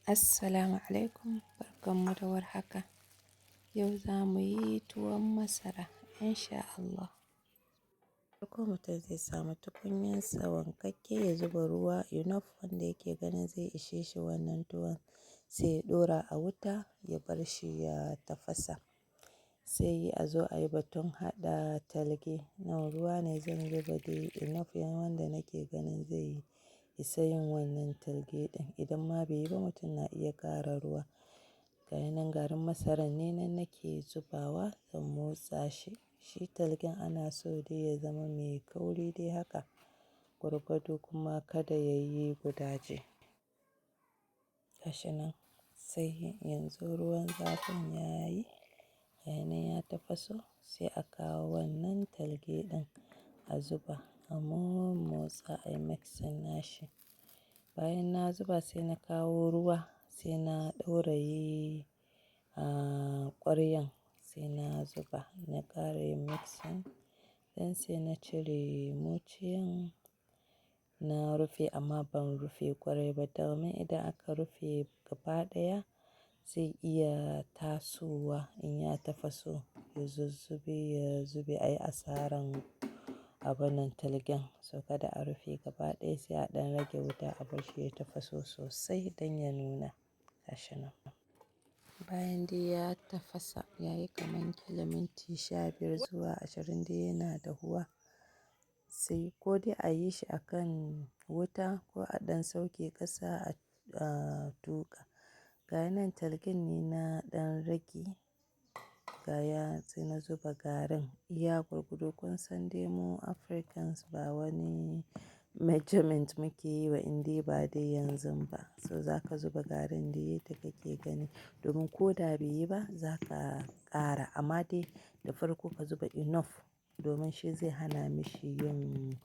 Assalamu alaikum, barkanmu da warhaka. Yau za mu yi tuwon masara insha Allah. Farko mutum zai samu tukunyarsa wankakke ya zuba ruwa enough wanda yake ganin zai ishe shi wannan tuwon, sai ya ɗora a wuta ya bar shi ya tafasa. Sai a zo a yi batun haɗa talge. Nawa ruwa ne zan zuba dai enough wanda nake ganin zai isa yin wannan talge ɗin. Idan ma bai yi ba mutum na iya ƙara ruwa. Ga nan garin masaran ne nan nake zubawa zan motsa shi. Shi talgen ana so dai ya zama mai kauri dai haka, gwargwado kuma kada ya yi gudaje. Gashi nan sai yanzu ruwan zafin ya yi, ga nan ya tafaso sai a kawo wannan talge ɗin a zuba. A mommotsa ai mixing nashi. Bayan na zuba sai na kawo ruwa sai na ɗauraye ƙwaryan sai na zuba na ƙara yin mixing. Then sai na cire muciyan na rufe amma ban rufe ƙwarai ba domin idan aka rufe gaba ɗaya zai iya tasowa in ya tafaso ya zube ai asaran abunnan talgen. So kada a rufe gaba ɗaya sai a ɗan rage wuta a bar shi ya tafaso sosai don ya nuna. Gashi nan. Bayan dai ya tafasa yayi kaman kila minti 15 zuwa 20 dai yana dahuwa. Sai ko dai a yi shi a kan wuta ko a ɗan sauke ƙasa a tuƙa. Ga nan talgen ne na ɗan rage. Gaya sai na zuba garin iya gwargwado kun san dai mu Africans ba wani measurement muke yi ba indai ba dai yanzun ba. So za ka zuba garin dai yadda kake gani domin ko da bai yi ba za ka ƙara amma dai da farko ka zuba enough domin shi zai hana mishi yin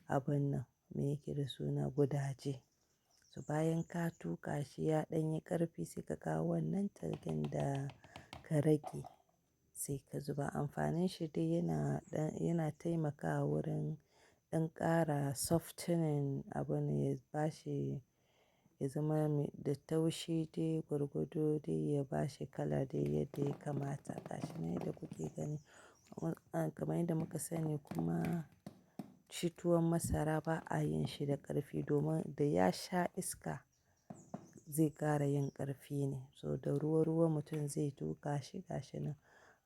abun nan me yake da suna gudaje. So bayan ka tuƙa shi ya ɗan yi ƙarfi sai ka kawo wannan talgen da ka rage sai ka zuba. Amfanin shi dai yana taimakawa wurin ɗan ƙara softening abun ya bashi ya zama da taushi dai gwargwado dai ya bashi kala dai yadda ya kamata. Gashi nan yadda kuke gani. Kamar yadda muka sani kuma shi tuwon masara ba a yin shi da ƙarfi domin da ya sha iska zai ƙara yin ƙarfi ne. So da ruwa-ruwa mutum zai tuƙa shi gashi nan.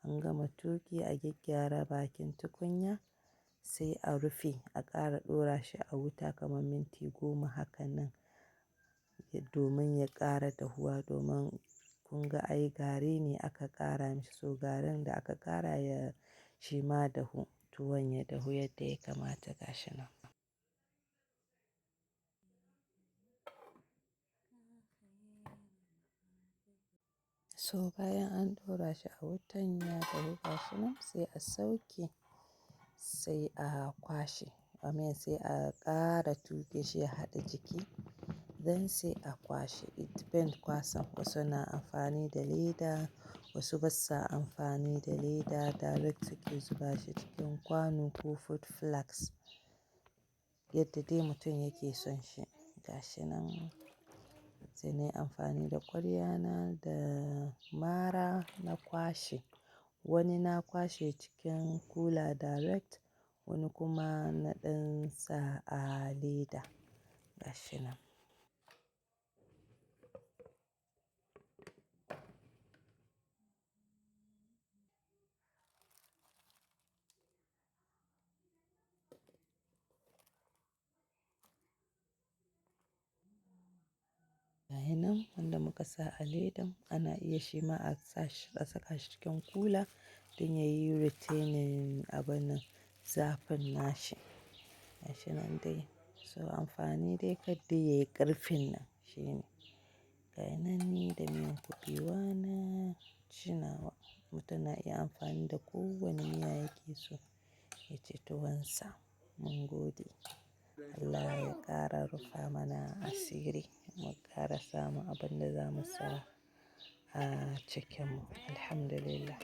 An gama tuƙi a gyaggyara bakin tukunya sai a rufe a ƙara ɗora shi a wuta kamar minti 10 hakan nan domin ya ƙara dahuwa domin kun ga ai gari ne aka ƙara mishi. So garin da aka ƙara ya shi ma dahu tuwon ya dahu yadda ya kamata gashi nan. So bayan an ɗora shi a wutan ya dahu gashi nan sai a sauke sai a kwashe. Amin sai a ƙara tuƙe shi ya haɗa jiki. Then sai a kwashe. It depend kwasan wasu na amfani da leda wasu basa amfani da leda direct suke zuba shi cikin kwano ko food flask yadda dai mutum yake son shi. Gashi nan sai nayi amfani da ƙwarya na da mara na kwashe. Wani na kwashe cikin kula direct wani kuma na ɗan sa a leda. Gashi nan. Gayi nan wanda muka sa a ledan ana iya shi ma a saka shi cikin kula don yayi retaining abun nan zafin nashi. Gashi nan dai. So amfani dai kar dai yayi ƙarfin nan shine. Gayi nan ni da miyan kuɓewa na ci nawa. Mutum na iya amfani da kowane miya yake so ya ci tuwon sa. Mun gode. Allah ya ƙara rufa mana asiri mu ƙara samun abin da za mu sa a cikinmu. Alhamdulillah.